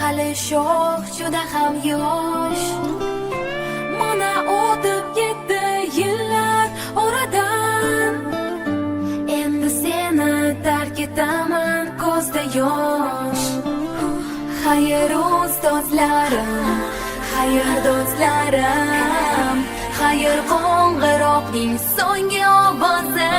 hali sho'x juda ham yosh. Mana o'tib ketdi yillar oradan, endi seni tark etaman ko'zda yosh. Xayr ustozlarim, xayr do'stlarim, xayr qo'ng'iroqning so'nggi ovozi.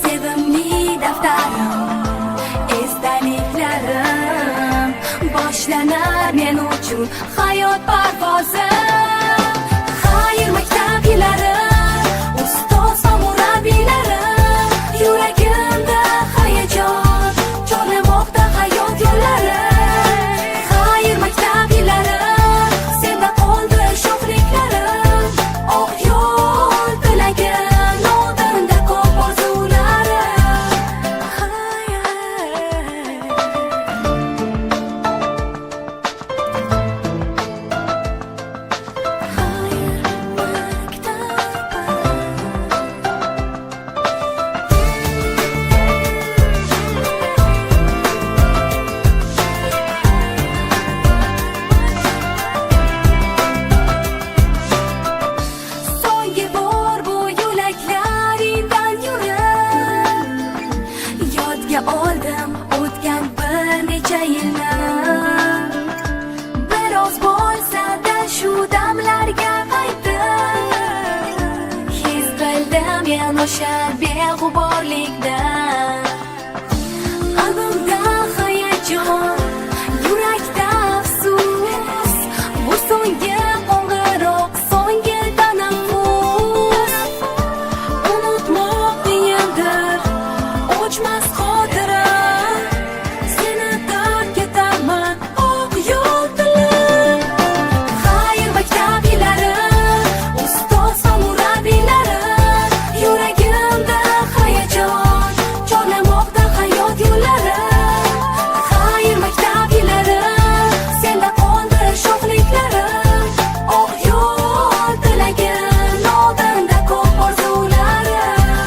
Sevimli daftarim, esdaliklarim, boshlanar men uchun hayot parvozi. Xayr maktab yillari, ustoz va murabbiylarim, yuragimda hayajon chorlamoqda hayot yo'llari. Xayr maktab yillari, senda qoldi sho'xliklarim, oq yo'l tilagim, oldinda ko'p orzularim. So'nggi bor bu yo'laklaringdan yurib, yodga oldim o'tgan bir necha yillar. Biroz bo'lsa-da shu damlarga qaytdim, his qildim men o'sha beg'uborlikdan. Qalbimda hayajon, yurakda afsus, bu so'nggi qo'ng'iroq, so'nggi tanaffus. Unutmoq qiyindir, o'chmas xotira, seni tark etaman oq yo'l tilib. Xayr maktab yillari, ustoz va murabbiylarim, yuragimda hayajon chorlamoqda hayot yo'llari. Xayr maktab yillari, senda qoldi sho'xliklarim, oq yo'l tilagim, oldinda ko'p orzularim.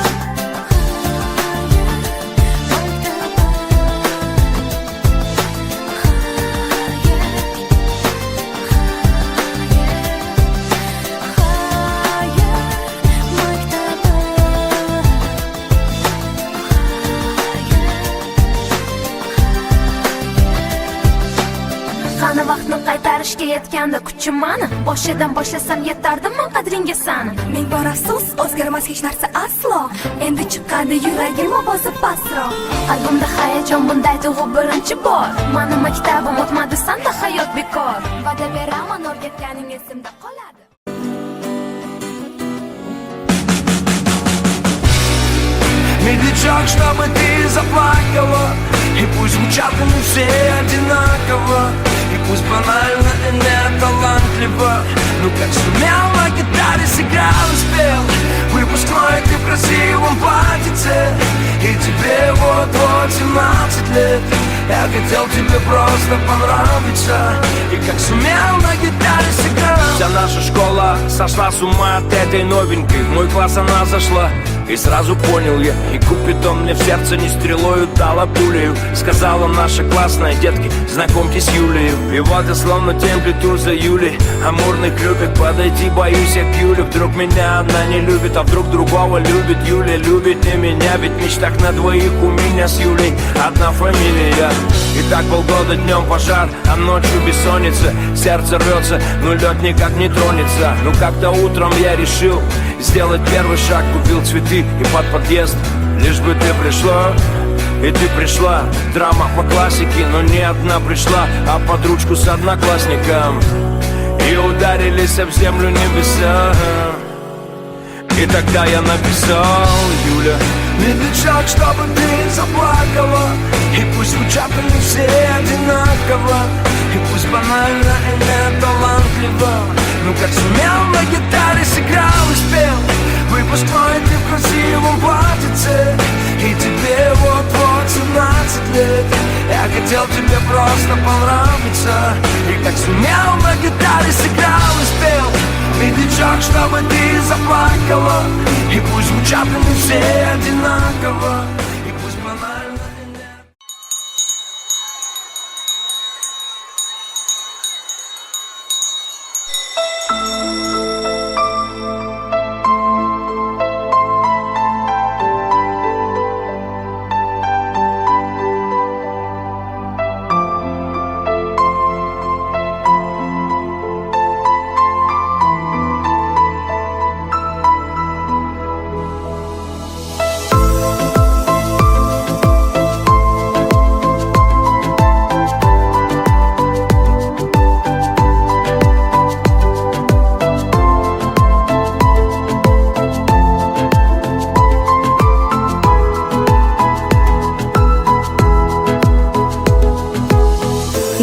Qani vaqtni qaytarishga yetganda kuchim mani, boshidan boshlasam yetardimmi qadringga sani. Ming bor afsus, o'zgarmas hech narsa aslo, endi chiqadi yuragim ovozi pastroq. Qalbimda hayajon, bunday tuyg'u birinchi bor. Mani maktabim o'tmadi, sanda hayot bekor. Va'da beraman, o'rgatganing esimda qoladi. Медлячок, чтобы ты заплакала, и пусть звучат они все одинаково, и пусть банально и не талантливо, ну как сумел на гитаре сыграл и спел выпускной ты в красивом платьице, и тебе вот-вот 17 лет. Я хотел тебе просто понравиться, и как сумел на гитаре сыграл. Вся наша школа сошла с ума от этой новенькой, в мой класс она зашла. И сразу понял я, и Купидон мне в сердце не стрелою дала пулею. Сказала наша классная, детки, знакомьтесь с Юлею. И вот я словно темплитур за Юлей, амурный клюпик, подойти боюсь я к Юле. Вдруг меня она не любит, а вдруг другого любит. Юля любит не меня, ведь в мечтах на двоих у меня с Юлей одна фамилия. И так полгода днем пожар, а ночью бессонница. Сердце рвется, но лед никак не тронется. Ну как-то утром я решил сделать первый шаг, купил цветы и под подъезд. Лишь бы ты пришла, и ты пришла. Драма по классике, но не одна пришла, а под ручку с одноклассником. И ударились об землю небеса. И тогда я написал: Юля, медлячок, чтобы ты заплакала, и пусть звучат они все одинаково, и пусть банально и не талантливо, ну как сумел на гитаре сыграл и спел выпускной ты в красивом платьице, и тебе вот-вот 17 лет. Я хотел тебе просто понравиться, и как сумел на гитаре сыграл и спел медлячок, чтобы ты заплакала, и пусть звучат они все одинаково, и пусть банально и не...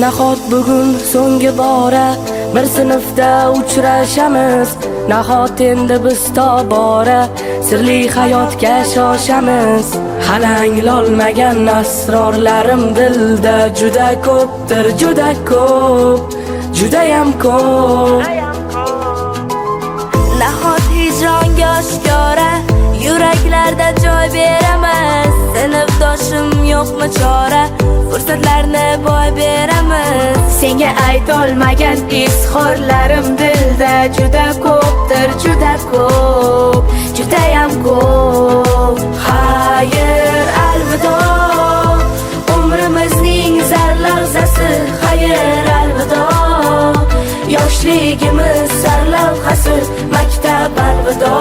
Nahot bugun so'nggi bora bir sinfda uchrashamiz. Nahot endi biz tobora sirli hayotga shoshamiz. Hali anglolmagan asrorlarim dilda juda ko'pdir, juda ko'p, judayam ko'p. Nahot hijronga oshkora yuraklarda joy beramiz. Sinfdoshim yo'qmi chora, fursatlarni boy beramiz. Senga aytolmagan izhorlarim dilda juda ko'pdir, juda ko'p, judayam ko'p. Xayr, alvido, umrimizning zarlavzasi. Xayr, alvido, yoshligimiz sarlavhasi. Maktab, alvido,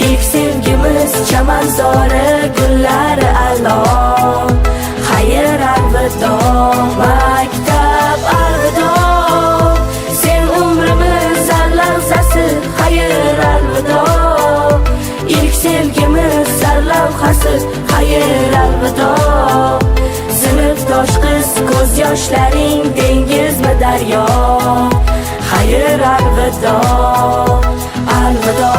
ilk sevgimiz chamanzori, gullari alo. Xayr, alvido, maktab, alvido, sen umrimiz zarlavzasi. Xayr, alvido, ilk sevgimiz sarlavhasi. Xayr, alvido, sinfdosh qiz, ko'z yoshlaring dengizmi daryo. Xayr, alvido, alvido.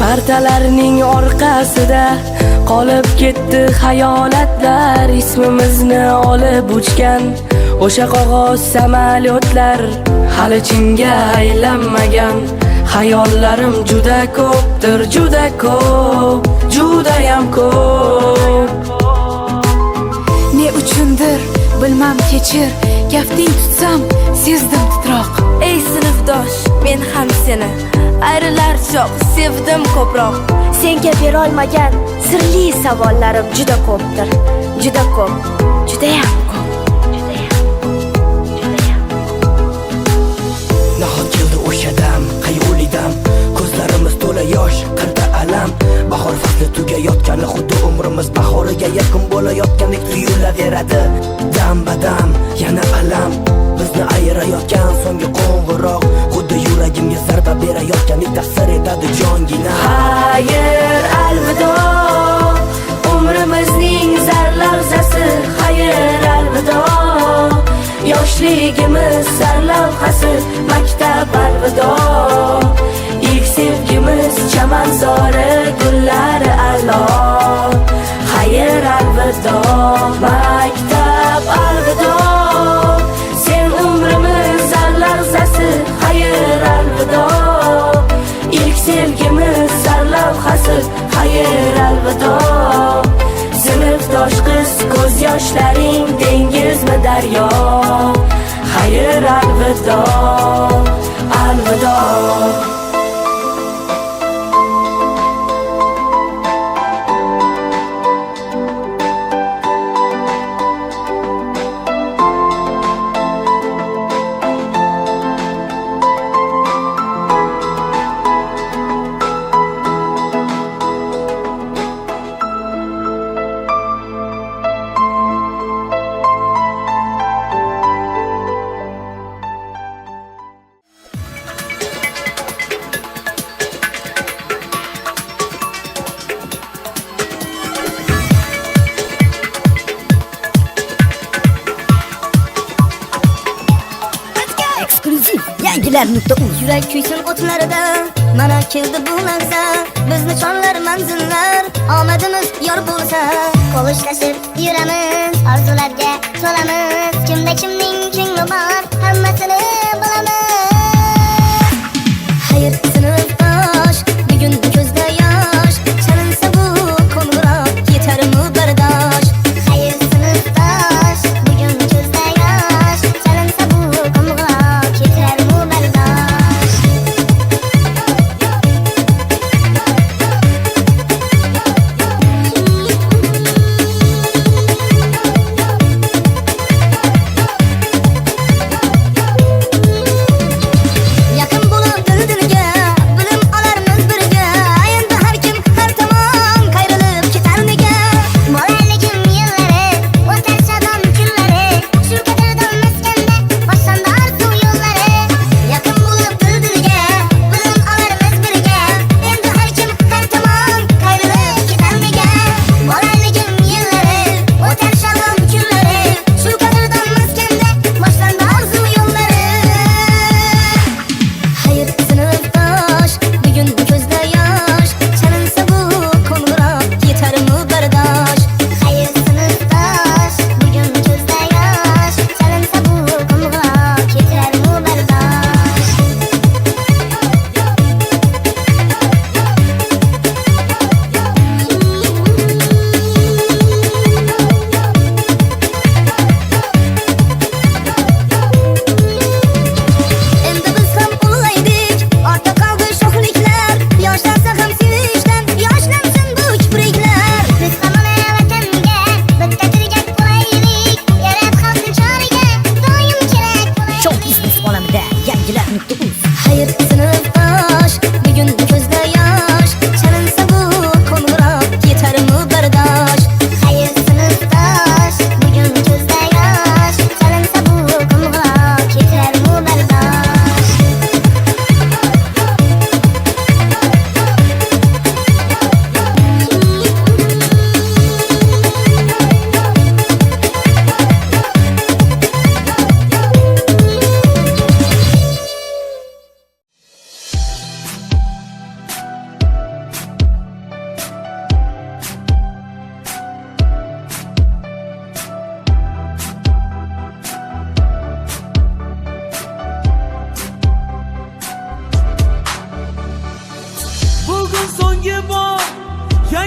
Partalarning orqasida qolib ketdi xayolatlar. Ismimizni olib uchgan o'sha qog'oz samolyotlar. Hali chinga aylanmagan xayollarim juda ko'pdir, juda ko'p, judayam ko'p. Ne uchundir bilmam kechir, kafting tutsam sezdim titroq. Ey sinfdosh, men ham seni ayrilar choq sevdim ko'proq. Senga berolmagan sirli savollarim juda ko'pdir, juda ko'p, judayam ko'p. Nahot keldi o'sha dam, qayg'uli dam, ko'zlarimiz to'la yosh, qirda alam. Bahor fasli tugayotgani xuddi umrimiz bahoriga yaqin bo'layotgandek tuyulaveradi. Dam badam, yana alam, bizni ayirayotgan so'nggi qo'ng'iroq, xuddi yuragimga zarba berayotgandek ta'sir etadi jongina. Xayr, alvido, umrimizning zarlavzasi. Xayr, alvido, yoshligimiz sarlavhasi. Maktab, alvido, ilk sevgimiz chamanzori, gullari alo. Xayr, alvido, maktab, alvido, sen umrimiz zarlavzasi. Xayr, alvido, ilk sevgimiz sarlavhasi. Xayr, alvido, sinfdosh qiz, ko'z yoshlaring dengizmi daryo. Xayr, alvido, alvido. Yurak kuysin o'tlarida, mana keldi bu lahza. Bizni chorlar manzillar, omadimiz yor bo'lsa. Qo'lishlashib yuramiz, orzularga to'lamiz. Kimda kimning ko'ngli bor, hammasini bilamiz. Xayr, sinfdosh, bugun ko'zda yosh, chalinsa bu qo'ng'iroq, yetarmi bardosh. Xayr, sinfdosh, bugun ko'zda yosh, chalinsa bu qo'ng'iroq, yetarmi bardosh.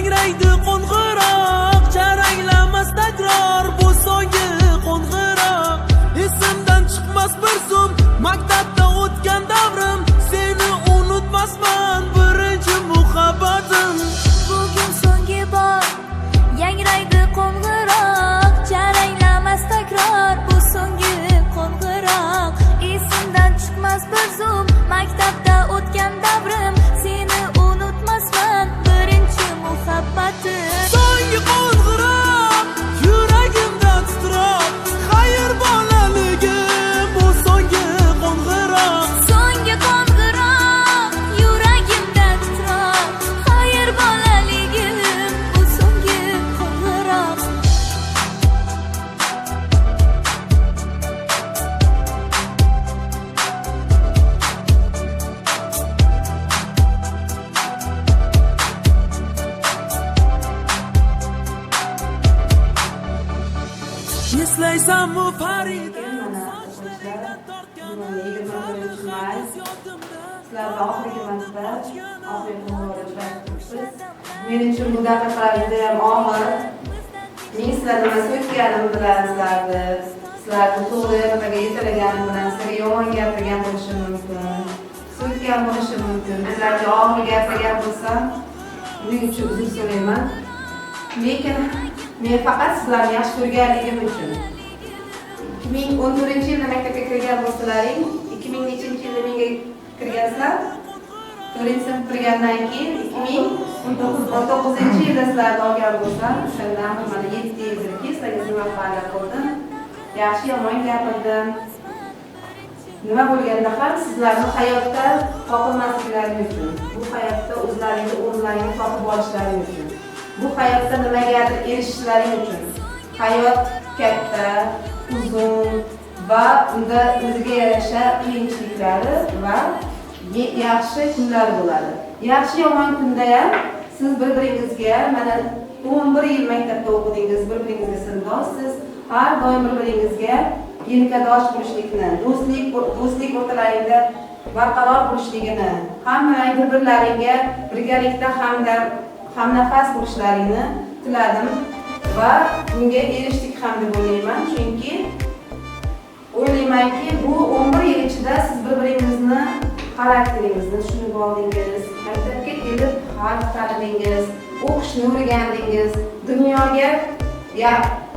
yangraydi qo'ng'iroq, charanglamas takror bu so'nggi qo'ng'iroq. Esimdan chiqmas bir zum maktabda o'tgan davrim, seni unutmasman birinchi muhabbatim. Bugun so'nggi bor yangraydi qo'ng'iroq, charanglamas takror bu so'nggi qo'ng'iroq. Esimdan chiqmas bir zum maktabda o'tgan davrim, seni unutmasman birinchi muhabbatim. So'nggi qo'ng'iroq, yuragimda titroq, xayr bolaligim bu so'nggi qo'ng'iroq. So'nggi qo'ng'iroq, yuragimda titroq, xayr bolaligim bu so'nggi qo'ng'iroq. Eslaysanmi Farida? Sizlarga oxirgi marta oxirgi murojaat qilibsiz. Men uchun bu daqiqalar juda ham og'ir. Men sizlar nima so'kkanim bilan sizlarni to'g'ri yo'lga yetalaganim bilan sizlarga yomon gapirgan bo'lishim mumkin. So'kkan bo'lishim mumkin. Sizlarga og'ir gapirgan bo'lsam, buning uchun uzr so'rayman. Lekin men faqat sizlarni yaxshi ko'rganligim uchun 2014-yilda maktabga kirgan bo'lsalaring, 2000-yilda menga kirgansizlar. 4-sinf kirgandan keyin 2019-yilda sizlarni olgan bo'lsam, o'shandan mana 7 yildirki sizlarga xizmat qildim. Yaxshi yomon gapirdim. Nima bo'lganda ham sizlarni hayotda topilmasliklaring uchun, bu hayotda o'zlaringizni o'rnlaringizni topib olishlaring uchun, bu hayotda nimagadir erishishlaring uchun. Hayot katta, uzun va unda o'ziga yarasha qiyinchiliklari va yaxshi kunlar bo'ladi. Yaxshi yomon kunda ham siz bir-biringizga mana 11 yil maktabda o'qidingiz, bir-biringizga sinfdosiz, har doim bir-biringizga yelkadosh bo'lishlikni, do'stlik o'rtalaringda barqaror bo'lishligini, hamma bir-birlaringga birgalikda hamnafas bo'lishlaringni tiladim va bunga erishdik ham deb o'ylayman. Chunki o'ylaymanki, bu 11 yil ichida siz bir-biringizni xarakteringizni tushunib oldingiz, maktabga kelib harf tanidingiz, o'qishni o'rgandingiz, dunyoga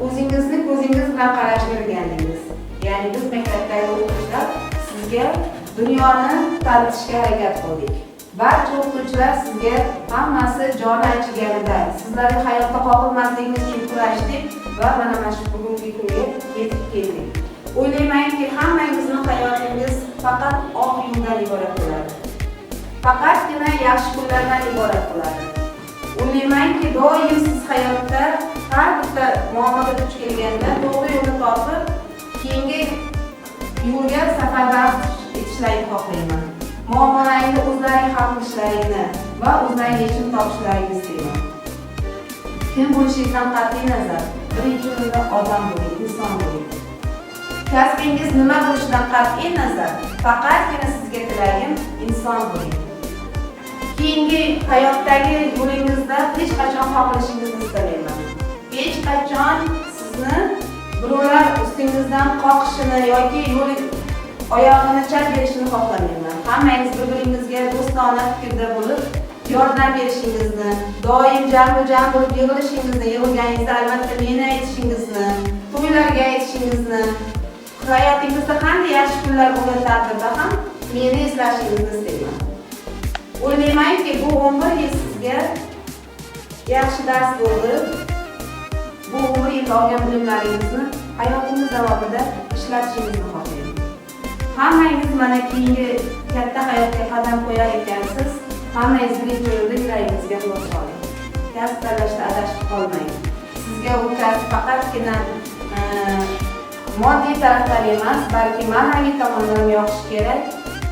o'zingizni ko'zingiz bilan qarashni o'rgandingiz. Ya'ni biz maktabdagi o'quvchilar sizga dunyoni tanitishga harakat qildik. Barcha o'quvchilar sizga hammasi joni achiganida, sizlarga hayotda qoqilmasligingiz uchun kurashdik va mana shu bugungi kunga yetib keldik. O'ylaymanki, hammangizni hayotingiz faqat oq yo'ldan iborat bo'ladi. Faqatgina yaxshi kunlardan iborat bo'ladi. O'ylaymanki, doim siz hayotda har bitta muammoga duch kelganda to'g'ri yo'lni topib, keyingi yo'lga safarbar etishlarini xohlayman. Muammolaringni o'zlaring hal qilishlaringni va o'zlaring yechim topishlaringni istayman. Kim bo'lishingizdan qat'iy nazar, birinchi o'rinda odam bo'ling, inson bo'ling. Kasbingiz nima bo'lishidan qat'iy nazar, faqatgina sizga tilagim inson bo'ling. Keyingi hayotdagi yo'lingizda hech qachon xohlashingizni istamayman. Hech qachon sizni birovlar ustingizdan qoqishini yoki oyog'ini chap berishini xohlamayman. Hammangiz bir-biringizga do'stona fikrda bo'lib, yordam berishingizni, doim jam bo'lib yig'ilishingizni, yig'ilganingizda albatta meni aytishingizni, to'ylarga aytishingizni, hayotingizda qanday yaxshi kunlar bo'lgan taqdirda ham meni eslashingizni istayman. O'ylaymanki, bu 11 yil sizga yaxshi dars bo'ldi. Bu 11 yil olgan bilimlaringizni hayotingiz davomida ishlatishingizni xohlayman. Hammangiz mana keyingi katta hayotga qadam qo'yar ekansiz. Hammangiz birinchi o'rinda yuragingizga quloq soling. Kasb tanlashda adashib qolmang. Sizga u kasb faqatgina moddiy tarafdan emas, balki ma'naviy tomondan yoqish kerak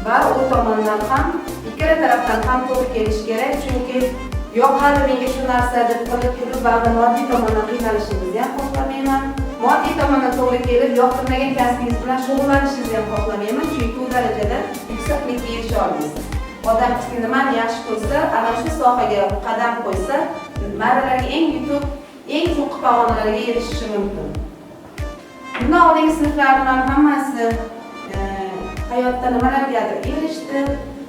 va u tomondan ham ikkala tarafdan ham to'g'ri kelish kerak. Chunki yoqadi menga shu narsa deb qilib turib, ba'zi moddiy tomondan qiynalishingizni ham xohlamayman. Moddiy tomondan to'g'ri kelib, yoqtirmagan kasbingiz bilan shug'ullanishingizni ham xohlamayman, chunki u darajada yuksaklikka erisha olmaysiz. Odam nimani yaxshi ko'rsa, ana shu sohaga qadam qo'ysa, marralarga eng yutuq, eng cho'qqi pog'onalarga erishishi mumkin. Bundan oldingi sinflarning hammasi hayotda nimalargadir erishdi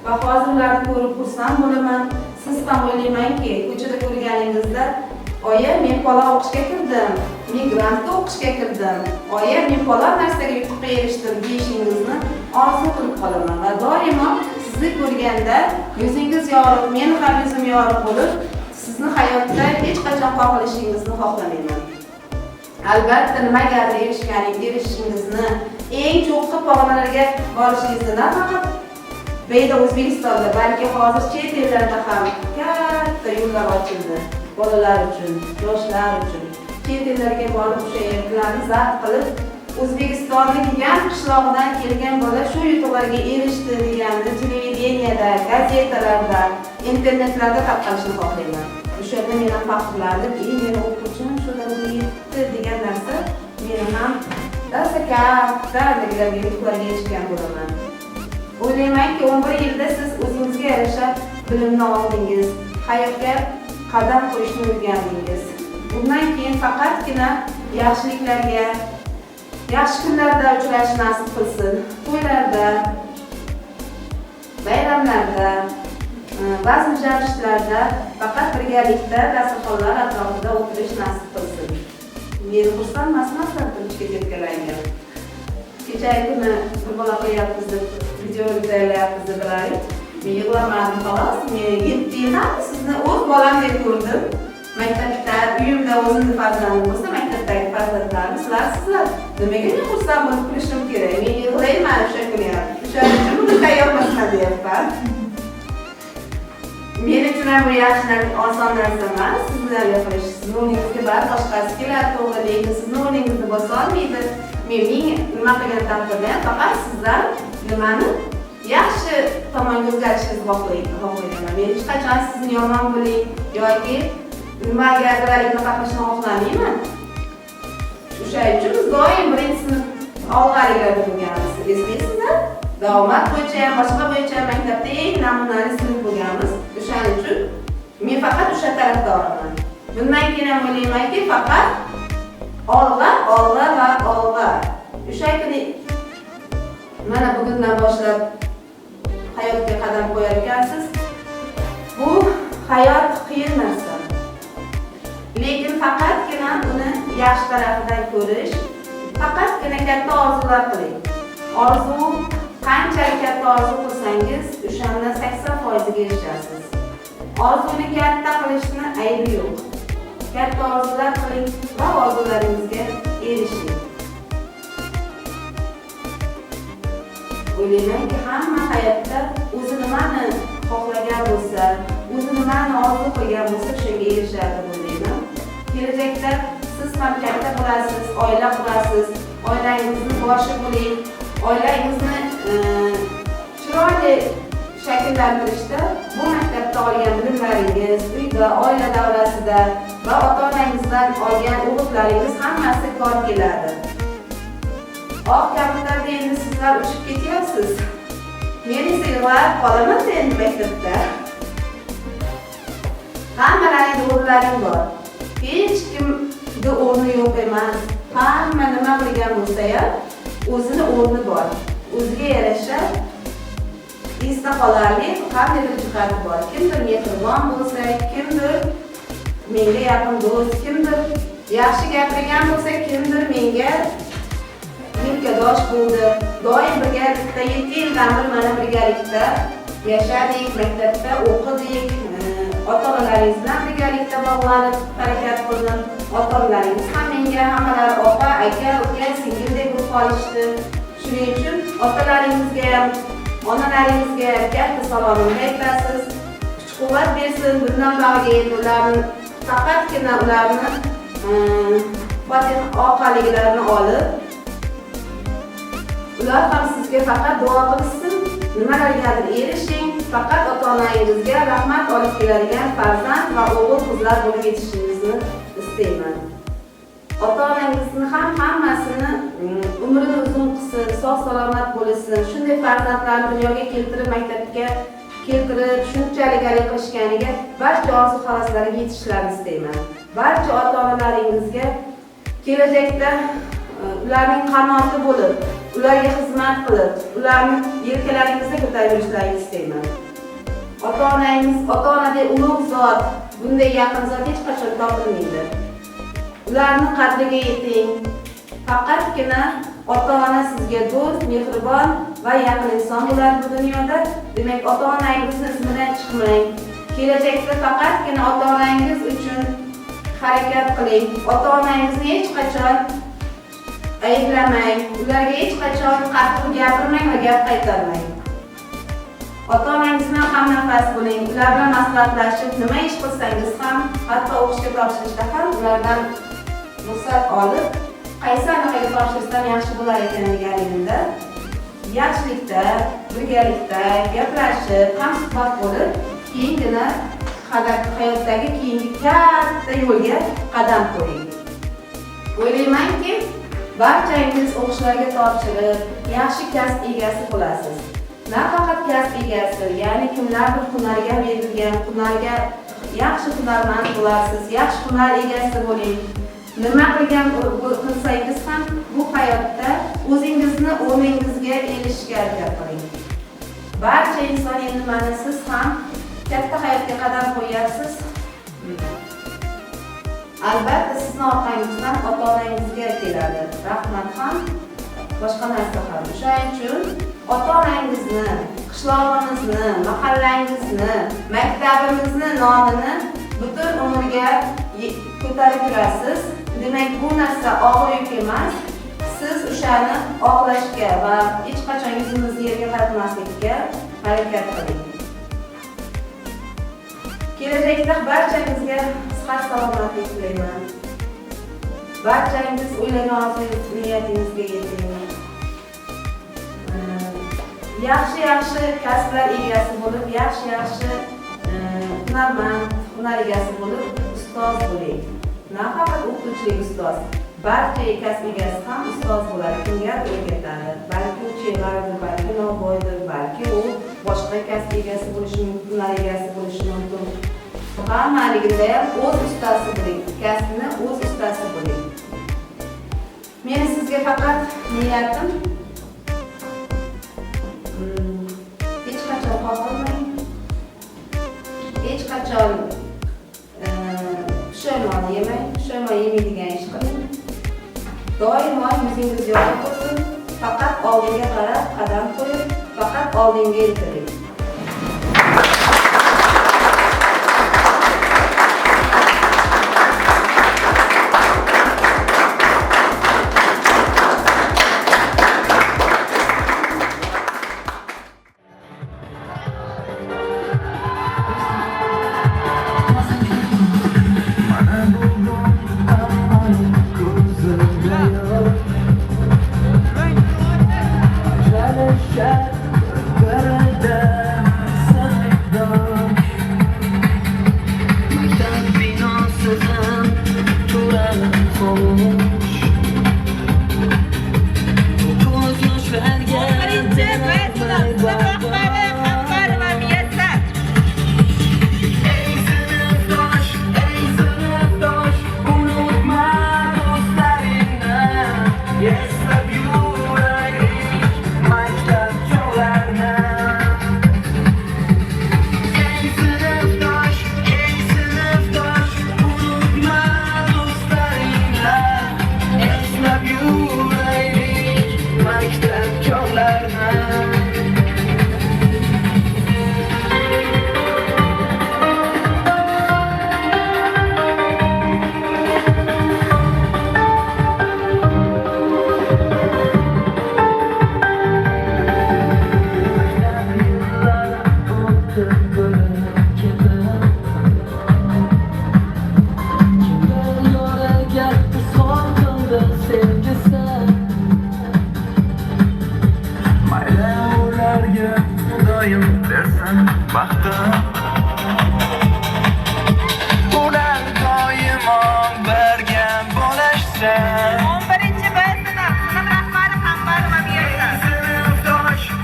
va hozir ularni ko'rib xursand bo'laman. Siz ham o'ylaymanki, ko'chada ko'rganingizda oyi, men falon o'qishga kirdim, men grantda o'qishga kirdim, oyi, men falon narsaga yutuqqa erishdim deyishingizni orzu qilib qolaman va doimo sizni ko'rganda yuzingiz yorug', meni ham yuzim yorug' bo'lib, sizni hayotda hech qachon qoqilishingizni xohlamayman. Albatta nimagadir erishishingizni, eng cho'qqi pog'onalarga borishingizni nafaqat Beyda O'zbekistonda, balki hozir chet ellarda ham katta yo'llar ochildi. Bolalar uchun, yoshlar uchun chet ellarga borib o'sha yerlarni zabt qilib, O'zbekistonning yan qishlog'idan kelgan bola shu yutuqlarga erishdi deganni televideniyada, gazetalarda, internetlarda tarqalishini xohlayman. O'sha yerda men ham faxrlanib, meni o'quvchim shu darajaga yetdi degan narsa meni ham katta yutuqlarga erishgan bo'laman. O'ylaymanki, 11 yilda siz o'zingizga yarasha bilimni oldingiz, hayotga qadam qo'yishni o'rgandingiz. Bundan keyin faqatgina yaxshiliklarga, yaxshi kunlarda uchrash nasib qilsin. To'ylarda, bayramlarda, bazm jamshidlarda faqat birgalikda dasturxonlar atrofida o'tirish nasib qilsin. Men xursandman turishga ketganlarga. Kechagi kuni bir bola qo'yapmiz deb video tayyorlayapmiz deb bilaring. Men yig'lamadim xolos. Men 7 yildan sizni o'z bolamdek ko'rdim. Maktabda, uyimda o'zimning farzandim bo'lsa, maktabdagi farzandlarim sizlar. Nimaga men xursand bo'lib kulishim kerak? Men yig'layman o'sha kuni. O'shaning uchun buni tayyormasman deyapman. Men uchun ham bu yaxshi oson narsa emas. Sizlarga qilish, sizni o'rningizga bari boshqasi keladi, to'g'ri, lekin sizni o'rningizni bosa olmaydi. Men nima qilgan taqdirda ham faqat sizlar nimani yaxshi tomonga o'zgarishingizni xohlayman. Men hech qachon sizni yomon bo'ling yoki nimagadir anaqa qilishni xohlamayman. O'sha uchun biz doim birinchi sinf olg'arilarda bo'lganmiz. Eslaysizlar? Davomat bo'yicha ham, boshqa bo'yicha maktabda eng namunali sinf bo'lganmiz. O'shaning uchun men faqat o'sha tarafdorman. Bundan keyin ham o'ylaymanki, faqat olg'a va olg'a. O'sha kuni mana bugundan boshlab hayotga qadam qo'yarkansiz. Bu hayot qiyin narsa. Lekin faqatgina uni yaxshi tarafidan ko'rish, faqatgina katta orzular qiling. Orzu qanchalik katta orzu qilsangiz, o'shanda 80% ga erishasiz. Orzuni katta qilishni aybi yo'q. Katta orzular qiling va orzularingizga erishing. O'ylaymanki, hamma hayotda o'zi nimani xohlagan bo'lsa, o'zi nimani orzu qilgan bo'lsa, shunga erishadi deb o'ylayman. Kelajakda siz ham katta bo'lasiz, oila qurasiz, oilangizni boshi bo'ling, oilangizni chiroyli shakllantirishda bu maktabda olgan bilimlaringiz, uyda, oila davrasida va ota-onangizdan olgan o'g'itlaringiz hammasi kor keladi. Oq kabutarda endi sizlar uchib ketyapsiz. Men esa yig'lab qolaman endi maktabda. Hammalarining o'rnlaring bor. Hech kimda o'rni yo'q emas. Hamma nima qilgan bo'lsa ham o'zini o'rni bor. O'ziga yarasha esda qolarli qandaydir jihati bor. Kimdir mehribon bo'lsa, kimdir menga yaqin do'st, kimdir yaxshi gapirgan bo'lsa, kimdir menga yelkadosh bo'ldi. Doim birgalikda 7 yildan beri mana birgalikda yashadik, maktabda o'qidik. Ota-onalaringiz bilan birgalikda bog'lanib, harakat qildim. Ota-onalaringiz ham menga hammalari opa, aka, uka, singildek bo'lib qolishdi. Shuning uchun otalaringizga ham, onalaringizga katta salomimni aytasiz. Kuch-quvvat bersin. Bundan bag'riga endi ularni faqatgina ularni Fotiha orqaligilarini olib, ular ham sizga faqat duo qilsin. Nimalargadir erishing, faqat ota-onangizga rahmat olib keladigan farzand va o'g'il-qizlar bo'lib yetishingizni istayman. Ota-onangizni ham hammasini umrini uzun qilsin, sog' salomat bo'lsin. Shunday farzandlarni dunyoga keltirib maktabga keltirib, shunchalik hali qilishganiga barcha orzu-havaslarga yetishlarini istayman. Barcha ota-onalaringizga kelajakda ularning qanoti bo'lib, ularga xizmat qilib, ularni yelkalaringizda ko'tarib yurishlarini istayman. Ota-onadek ulug' zot, bunday yaqin zot hech qachon topilmaydi. Ularni qadriga yeting. Faqatgina ota-ona sizga do'st, mehribon va yaqin inson bo'ladi bu dunyoda. Demak, ota-onangizni ismidan chiqmang. Kelajakda faqatgina ota-onangiz uchun harakat qiling. Ota-onangizni hech qachon ayblamang. Ularga hech qachon qattiq gapirmang va gap qaytarmang. Ota-onangiz bilan hamnafas bo'ling. Ular bilan maslahatlashib, nima ish qilsangiz ham, hatto o'qishga topshirishda ham ulardan ruxsat olib, qaysi anaqa topshirishdan yaxshi bo'lar ekan deganingizda, yaxshilikda, birgalikda gaplashib, hamsuhbat bo'lib, keyingina hayotdagi keyingi katta yo'lga qadam qo'ying. O'ylaymanki, barchangiz o'qishlarga topshirib, yaxshi kasb egasi bo'lasiz. Nafaqat kasb egasi, ya'ni kimlardir hunarga berilgan, hunarga yaxshi hunarmand bo'lasiz, yaxshi hunar egasi bo'ling. Nima qilgan qilsangiz ham bu hayotda o'zingizni o'rningizga erishishga harakat qiling. Barcha inson endi mana siz ham katta hayotga qadam qo'yasiz. Albatta sizni orqangizdan ota-onangizga keladi. Rahmat ham, boshqa narsa ham. Shuning uchun ota-onangizni, qishlog'imizni, mahallangizni, maktabimizni nomini butun umrga ko'tarib yurasiz. Demak, bu narsa og'ir yuk emas. Siz o'shani oqlashga va hech qachon yuzingizni yerga qaratmaslikka harakat qiling. Kelajakda barchangizga sihat salomatlik tilayman. Barchangiz o'ylagan orzu-niyatingizga yeting. Yaxshi kasblar egasi bo'lib, yaxshi hunarmand, hunar egasi bo'lib, ustoz bo'ling. Nafaqat o'qituvchilik ustoz, barcha kasb egasi ham ustoz bo'ladi. Kimga o'rgatadi? Balki u chevardir, balki novvoydir, balki u boshqa kasb egasi bo'lishi mumkin, hunar egasi bo'lishi mumkin. Hammaligida ham o'z ustasi bo'ling, kasbni o'z ustasi bo'ling. Meni sizga faqat niyatim hech qachon qo'rqmang. Hech qachon pushaymon yemang, pushaymon yemaydigan ish qiling. Doimo yuzingiz yorug' bo'lsin. Faqat oldinga qarab qadam qo'ying, faqat oldinga intiling.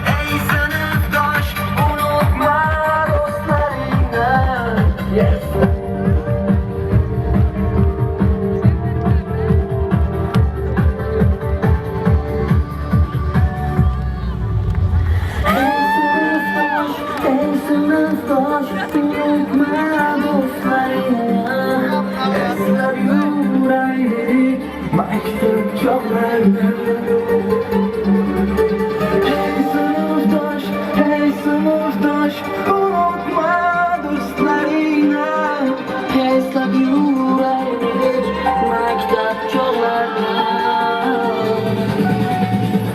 Ey sinfdosh, unutma yosh unutma do'stlaringni eslab yuraylik maktab chog'larini hey sinfdosh unutma do'stlaringni eslab yuraylik maktab chog'larini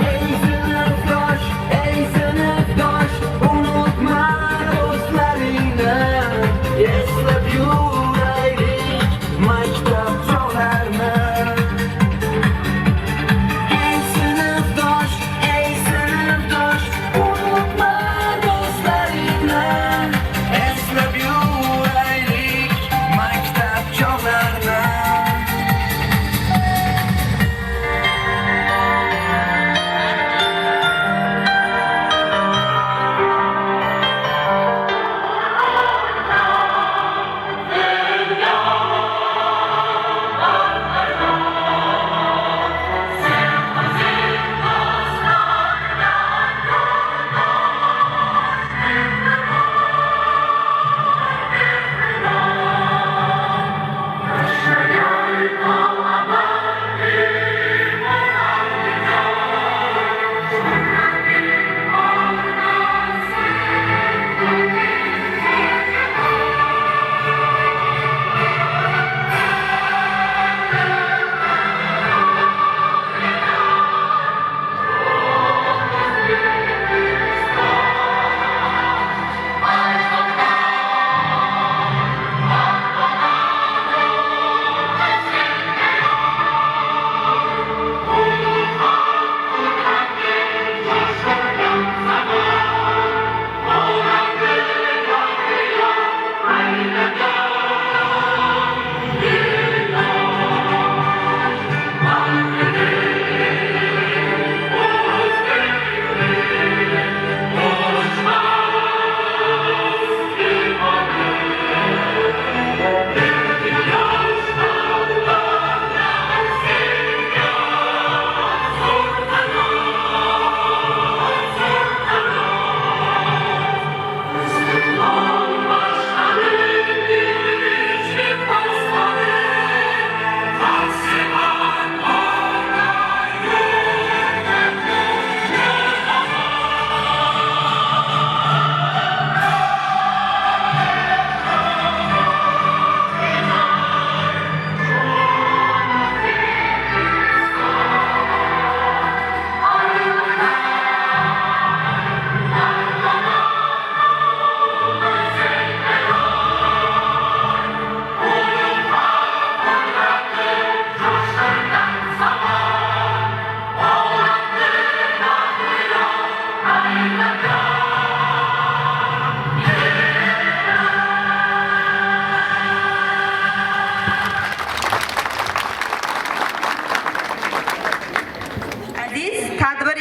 hey sinfdosh unutma do'stlaringni eslab yuraylik maktab chog'larini hey sinfdosh unutma do'stlaringni eslab yuraylik maktab chog'larini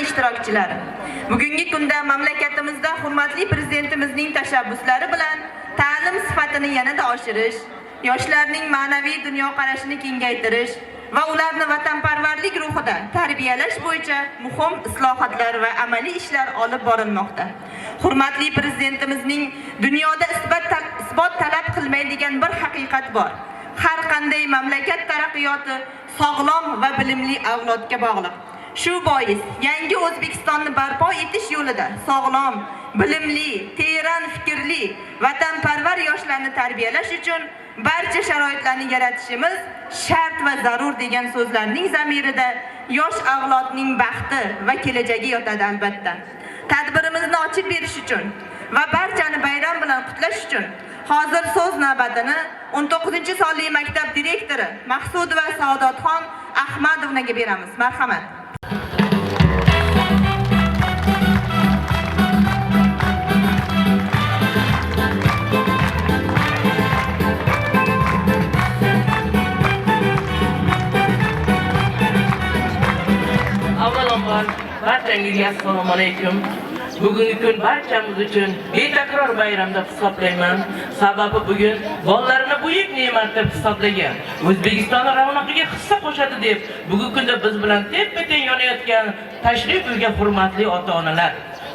ishtirokchilari, bugungi kunda mamlakatimizda hurmatli prezidentimizning tashabbuslari bilan ta'lim sifatini yanada oshirish, yoshlarning ma'naviy dunyoqarashini kengaytirish va ularni vatanparvarlik ruhida tarbiyalash bo'yicha muhim islohotlar va amaliy ishlar olib borilmoqda. Hurmatli prezidentimizning dunyoda isbot talab qilmaydigan bir haqiqat bor. Har qanday mamlakat taraqqiyoti sog'lom va bilimli avlodga bog'liq. Shu bois yangi O'zbekistonni barpo etish yo'lida sog'lom, bilimli, teran fikrli, vatanparvar yoshlarni tarbiyalash uchun barcha sharoitlarni yaratishimiz shart va zarur degan so'zlarning zamirida yosh avlodning baxti va kelajagi yotadi albatta. Tadbirimizni ochib berish uchun va barchani bayram bilan qutlash uchun hozir so'z navbatini 19-sonli maktab direktori Maqsudova Saodatxon Ahmadovnaga beramiz. Marhamat. Avvalambor barchangizga assalomu alaykum. Bugungi kun barchamiz uchun betakror bayram deb hisoblayman. Sababi bugun bolalarni buyuk ne'mat deb hisoblagan, O'zbekiston ravnaqiga hissa qo'shadi deb bugungi kunda biz bilan tep-teng yonayotgan tashrif buyurgan hurmatli ota-onalar.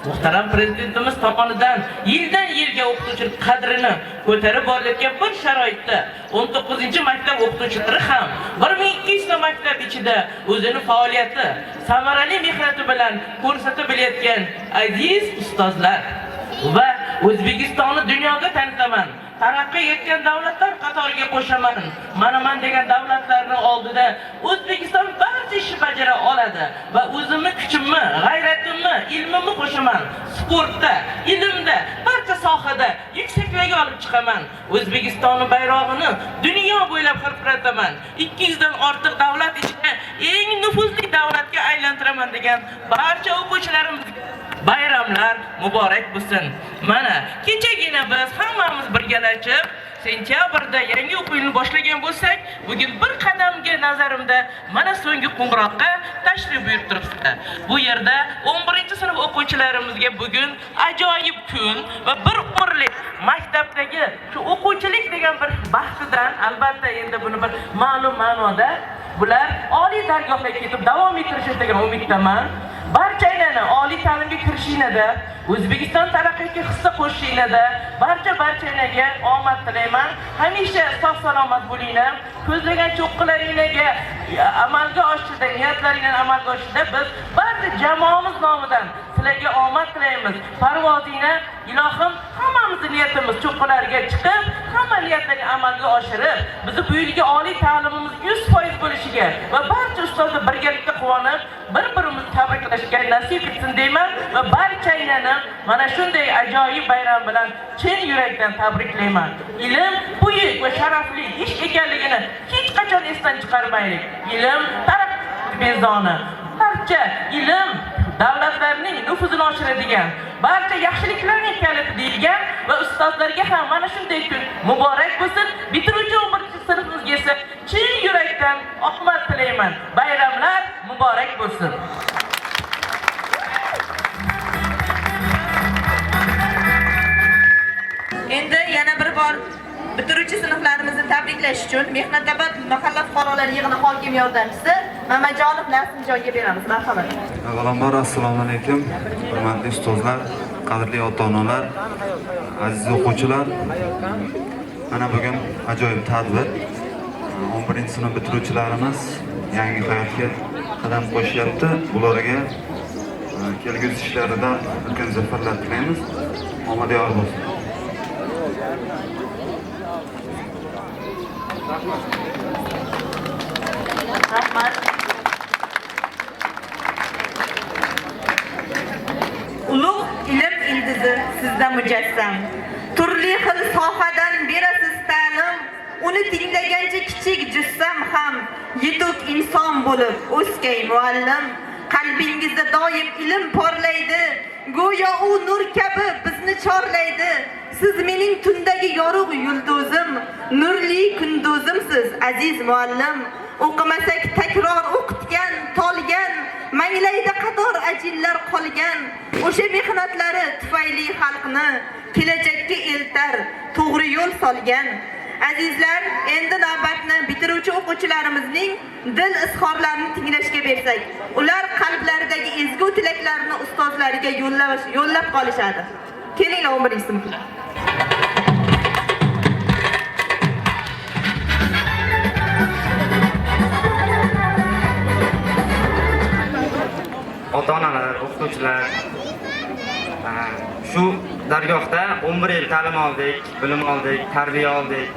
Muhtaram prezidentimiz tomonidan yildan yilga o'qituvchilik qadrini ko'tarib borayotgan bir sharoitda 19-maktab o'qituvchilari ham 1200 ta maktab ichida o'zini faoliyati, samarali mehnati bilan ko'rsatib bilayotgan aziz ustozlar va O'zbekistonni dunyoga tanitaman. Taraqqiy etgan davlatlar qatoriga qo'shaman. Mana men degan davlatlarning oldida O'zbekiston barcha ishni bajara oladi va o'zimni kuchimni, g'ayratimni, ilmimni qo'shaman. Sportda, ilmda, barcha sohada yuksaklarga olib chiqaman. O'zbekistonning bayrog'ini dunyo bo'ylab hilpirataman. 200 dan ortiq davlat ichida eng nufuzli davlatga aylantiraman degan barcha o'quvchilarimiz bayramlar muborak bo'lsin. Mana kechagina biz hammamiz birgalashib sentyabrda yangi o'quv yilini boshlagan bo'lsak, bugun bir qadamga nazarimda mana so'nggi qo'ng'iroqqa tashrif buyurtiribdi. Bu yerda 11-sinf o'quvchilarimizga bugun ajoyib kun va bir umrlik maktabdagi shu o'quvchilik degan bir baxtidan albatta endi buni bir ma'lum ma'noda bular oliy dargohga ketib davom ettirishi degan umiddaman. Barchalarni oliy ta'limga kirishinglarda, O'zbekiston taraqqiyotiga hissa qo'shishinglarda barchalarga omad tilayman. Hamisha sog' salomat bo'linglar. Ko'zlagan cho'qqalaringizga amalga oshishda, niyatlaringizdan amalga oshishda biz barcha jamoamiz nomidan sizlarga omad tilaymiz. Parvozinglar ilohim hammamizning niyatimiz cho'qqalarga chiqib, hamma niyatlarni amalga oshirib, bizni bu yilgi oliy ta'limimiz 100% bo'lishiga va barcha ustozlar birgalikda quvonib, bir-birimizni tabriklashga nasib etsin deyman va barchanglarni mana shunday ajoyib bayram bilan chin yurakdan tabriklayman. Ilm buyuk va sharafli ish ekanligini hech qachon esdan chiqarmaylik. Ilm taraqqiyot bezoni. Barcha ilm davlatlarning nufuzini oshiradigan, barcha yaxshiliklarning kaliti deyilgan va ustozlarga ham mana shunday kun muborak bo'lsin. Bitiruvchi 11-sinfimizga esa chin yurakdan omad tilayman. Bayramlar muborak bo'lsin. Endi yana bir bor bitiruvchi sinflarimizni tabriklash uchun Mehnatobod mahalla fuqarolar yig'ini hokim yordamchisi Mamajonov Nasimjonga beramiz. Marhamat. Avvalambor assalomu alaykum. Hurmatli ustozlar, qadrli ota-onalar, aziz o'quvchilar. Mana bugun ajoyib tadbir. 11-sinf bitiruvchilarimiz yangi hayotga qadam qo'shyapti. Ularga kelgusi ishlarida ulkan zafarlar tilaymiz. Omad yor bo'lsin. Rahmat. Ulug' ilm ildizi sizda mujassam. Turli xil sohadan berasiz ta'lim, uni tinglagancha kichik jussam ham yetuk inson bo'lib o'sgay muallim. Qalbingizda doim ilm porlaydi, go'yo u nur kabi bizni chorlaydi. Siz mening tundagi yorug' yulduzim, nurli kunduzimsiz aziz muallim. O'qimasak takror o'qitgan, tolgan, manglayda qator ajinlar qolgan. O'sha mehnatlari tufayli xalqni kelajakka eltar, to'g'ri yo'l solgan. Azizlar, endi navbatni bitiruvchi o'quvchilarimizning dil izhorlarini tinglashga bersak, ular qalblaridagi ezgu tilaklarini ustozlariga yo'llab qolishadi. Kelinglar 11-sinflar. Ota-onalar, o'qituvchilar, shu dargohda 11 yil ta'lim oldik, bilim oldik, tarbiya oldik.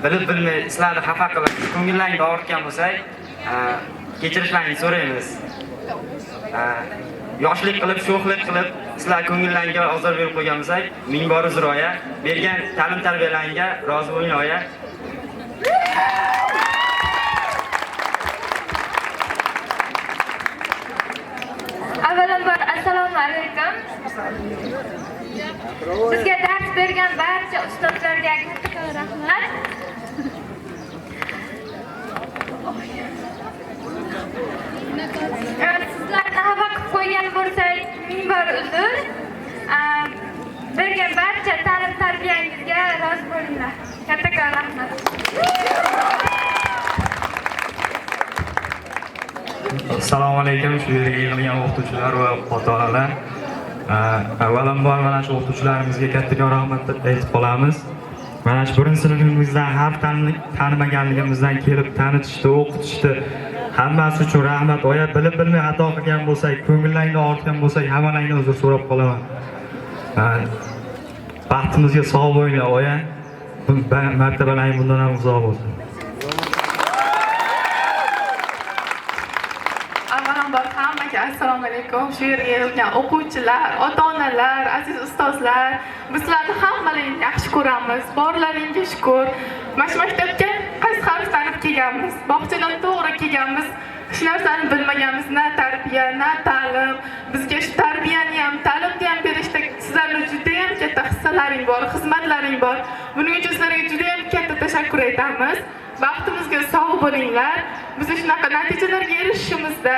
Bilib bilmay sizlarni xafa qilib, ko'ngillarni og'ritgan bo'lsak, kechirishlaringizni so'raymiz. Yoshlik qilib, sho'xlik qilib, sizlar ko'ngillarga ozor berib qo'ygan bo'lsak, ming bor uzroya, bergan ta'lim tarbiyalaringga rozi bo'ling oya. Avvalambor assalomu alaykum. Sizga dars bergan barcha ustozlarga katta rahmat. Sizlarni xafa qilib qo'ygan bo'lsak, ming bor uzr. Bergan barcha ta'lim tarbiyangizga rozi bo'linglar. Katta rahmat. Assalomu alaykum, shu yerga yig'ilgan o'qituvchilar va ota-onalar. Avvalambor mana shu o'qituvchilarimizga kattakon rahmat aytib qolamiz. Mana shu birinchi sinfimizdan harf tanimaganligimizdan kelib tanitishdi, o'qitishdi. Hammasi uchun rahmat. Oya bilib bilmay xato qilgan bo'lsak, ko'ngillangni og'ritgan bo'lsak, hammalangdan uzr so'rab qolaman. Baxtimizga sog' bo'linglar, oya. Maktabalaring bundan ham uzoq bo'lsin. Avvalambor hammaga assalomu alaykum. Shu yerga kelgan o'quvchilar, ota-onalar, aziz ustozlar, biz sizlarni hammalaringizni yaxshi ko'ramiz. Borlaringizga shukr. Mana shu maktabga qaysi harf tanib kelganmiz, bog'chadan to'g'ri kelganmiz. Hech narsani bilmaganmiz, na tarbiya, na ta'lim. Bizga shu tarbiyani ham, ta'limni ham berishda sizlarning juda ham katta hissalaring bor, xizmatlaring bor. Buning uchun sizlarga juda ham katta tashakkur aytamiz. Baxtimizga sog' bo'linglar. Biz shunaqa natijalarga erishishimizda,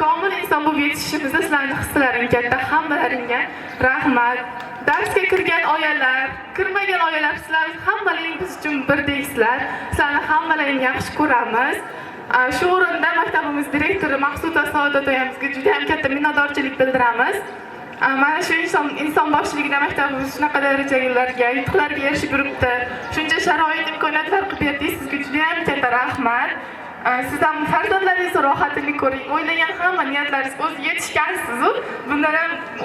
komil inson bo'lib yetishishimizda sizlarning hissalaring katta. Hammalaringga rahmat. Darsga kirgan oyalar, kirmagan oyalar, sizlar hammalaring biz uchun birdeksizlar. Sizlarni hammalaringni yaxshi ko'ramiz. Shu o'rinda maktabimiz direktori Maqsuda Saodat oyamizga juda ham katta minnatdorchilik bildiramiz. Mana shu inson boshchiligida maktabimiz shunaqa darajalarga, yutuqlarga erishib yuribdi. Shuncha sharoit, imkoniyatlar qilib berdingiz. Sizga juda ham katta rahmat. Siz ham farzandlaringiz rohatini ko'ring. O'ylagan hamma niyatlaringiz o'zi yetishgansiz. Bundan ham